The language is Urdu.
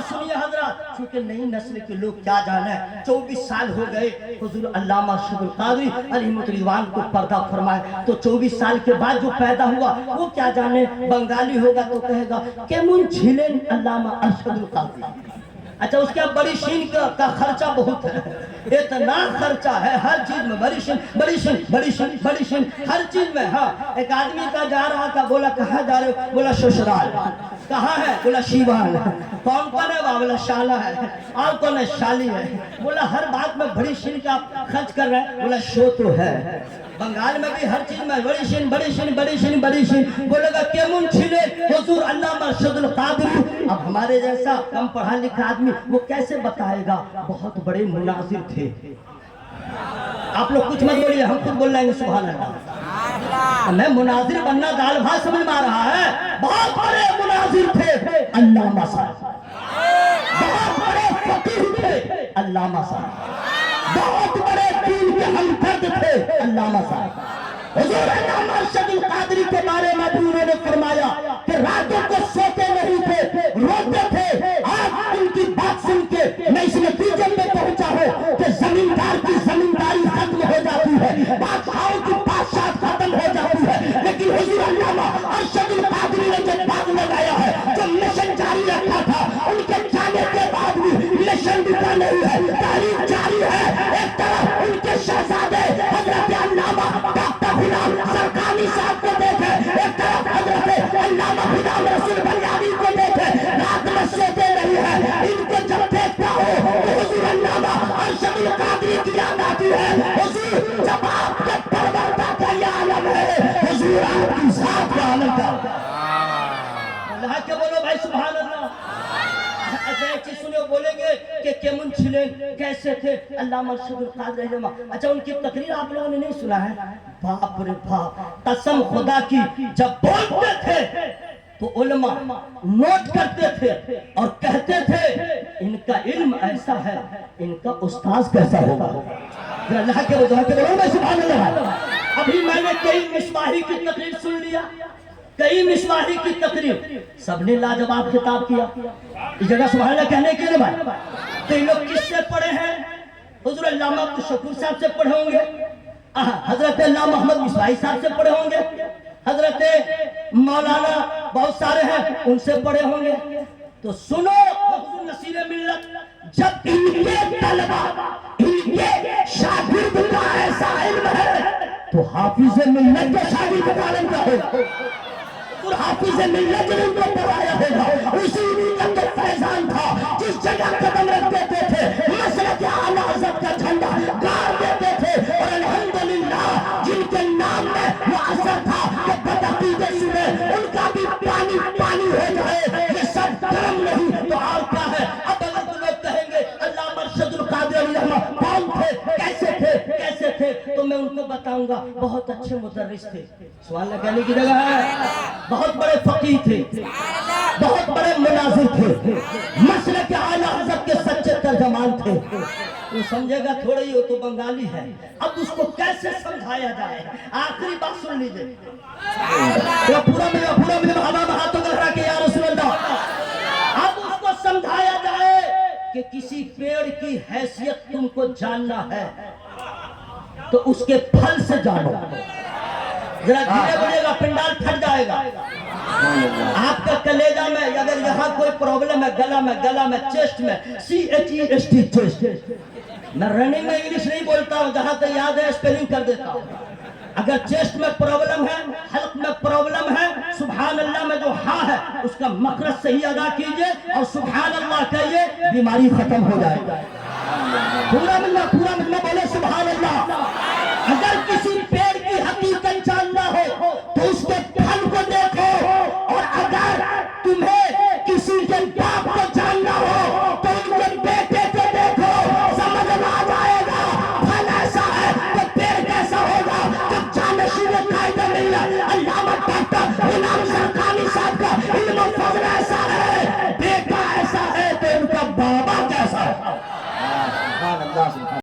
سنیے حضرات، چونکہ نئی نسل کے لوگ کیا جانے، 24 سال ہو گئے حضور علامہ ارشد القادری علیہ رضوان کو پردہ فرمائے، تو 24 سال کے بعد جو پیدا ہوا وہ کیا جانے، بنگالی ہوگا تو کہے گا کیمن چھلن علامہ ارشد القادری۔ اچھا اس کے بڑی شین کا خرچہ بہت ہے، اتنا خرچہ ہے ہر چیز میں، بڑی شین بڑی شین بڑی شین بڑی شین ہر چیز میں۔ ہاں ایک آدمی کا جا رہا تھا، بولا کہاں جا رہے ہو؟ بولا سسرال۔ کہاں ہے؟ بولا شیوان۔ کون کون ہے؟ بولا شالہ ہے۔ اور کون ہے؟ شالی ہے۔ بولا ہر بات میں بڑی شین کا خرچ کر رہے ہیں؟ بولا شو تو ہے، بنگال میں بھی ہر چیز میں بڑی شین بڑی شین بڑی شین بڑی شین۔ بولے گا کیمن چھلے حضور علامہ ارشد القادری۔ اب ہمارے جیسا کم پڑھا لکھا آدمی وہ کیسے بتائے گا؟ بہت بڑے مناظر تھے۔ آپ لوگ کچھ مت بولیے، ہم خود بول رہے ہیں سبحان اللہ۔ ہمیں مناظر بننا دال بھات سمجھ میں آ رہا ہے، بہت بڑے مناظر تھے علامہ صاحب، بہت بڑے فقیہ تھے علامہ صاحب، بہت بڑے دین کے ہمدرد تھے علامہ صاحب۔ حضور علامہ ارشد القادری کے بارے میں بھی انہوں نے فرمایا کہ راتوں کو سوتے نہیں تھے، روتے تھے۔ آج ان کی بات سن کے میں اس نتیجے پہ پہنچا ہوں کہ زمیندار کی زمینداری ختم ہو جاتی ہے، بادشاہوں کی بادشاہت ختم ہو جاتی ہے، لیکن حضور علامہ ارشد القادری نے جو باغ لگایا ہے، جو مشن جاری رکھا تھا، ان کے جانے کے بعد بھی مشن رکا نہیں ہے، تاریخ جاری ہے۔ ایک طرف ان کے شہزادے حضرت علامہ ڈاکٹر غلام سرکانی صاحب کو دیکھے، ایک طرف حضرت علامہ غلام رسول بلیانی کو دیکھے، رات میں سوتے نہیں ہے۔ ان کو جب دیکھتا ہو تو حضور علامہ ارشد القادری کی یاد آتی ہے۔ حضور جب آپ کے پروردہ کا یہ عالم ہے، حضور آپ کی ذات کا عالم کا۔ اللہ کے بولو بھائی سبحان اللہ۔ اچھا ایک چیز سنو، بولیں گے کہ کیمن چھلن کیسے تھے علامہ ارشد القادری علامہ۔ اچھا ان کی تقریر آپ لوگوں نے نہیں سنا ہے؟ باپ رے باپ، قسم خدا کی جب بولتے تھے تو علماء نوٹ کرتے تھے اور کہتے تھے ان کا علم ایسا ہے، ان کا استاذ کیسا ہوگا۔ اللہ کے وجہ کے بولو میں سبحان اللہ۔ ابھی میں نے کئی مصباحی کی تقریر سن لیا، کئی مصباحی کی تقریر، سب نے لاجواب خطاب کیا۔ اس جگہ سبحان اللہ کہنے کے لیے بھائی تو یہ لوگ کس سے پڑھے ہیں؟ حضور علامہ عبدالشکور صاحب سے پڑھے ہوں گے، حضرت علامہ محمد مصباحی صاحب سے پڑھے ہوں گے، حضرت مولانا بہت سارے ہیں ان سے پڑھے ہوں گے۔ تو سنو حضور نصیر ملت، جب ان کے طلبہ ان کے شاگرد کا ایسا علم ہے تو حافظ ملت کے شاگرد کا علم کیا ہوگا؟ اور حافظ ملت نے ان کو پڑھایا ہوگا۔ اسی ملت کا فیضان تھا، جس جگہ قدم رکھ دیتے تھے مسلک اعلیٰ حضرت کا جھنڈا گاڑ دیتے تھے، اور الحمدللہ جن کے نام میں وہ اثر تھا کہ بدعقیدے سنے ان کا بھی پانی پانی ہو جائے۔ یہ سب کرم نہیں تو اور کیا ہے؟ اب اگر تو لوگ کہیں گے علامہ ارشد القادری علامہ کون تھے، کیسے تھے کیسے تھے، تو میں ان کو بتاؤں گا بہت اچھے مدرس تھے، سوال نہ کہنے کی جگہ ہے، بہت بڑے فقیہ تھے، بہت بڑے مناظر تھے، مسلک اعلیٰ حضرت کے سچے ترجمان تھے۔ وہ سمجھے گا تھوڑا ہی ہو تو بنگالی ہے، اب اس کو کیسے سمجھایا جائے؟ آخری بات سن لیجئے، پورا مجھے ہوا میں ہاتھوں کا رکھا کہ یا رسول اللہ، اب اس کو سمجھایا جائے کہ کسی پیڑ کی حیثیت تم کو جاننا ہے تو اس کے پھل سے جانو۔ ذرا دھیرے بڑھے گا پنڈال پھٹ جائے گا۔ آپ کا کلیجہ میں اگر یہاں کوئی پرابلم ہے، گلا میں چیسٹ میں CHEST چیسٹ، میں رننگ میں انگلش نہیں بولتا ہوں، جہاں تک یاد ہے اسپیلنگ کر دیتا ہوں۔ اگر چیسٹ میں پرابلم ہے، حلق میں پرابلم ہے، سبحان اللہ میں جو ہاں ہے اس کا مخرج صحیح ادا کیجئے اور سبحان اللہ کہیے، بیماری ختم ہو جائے گا۔ پورا ملنا بولے سبحان اللہ۔ اگر کسی پیڑ کی حقیقت جاننا ہو تو اس کے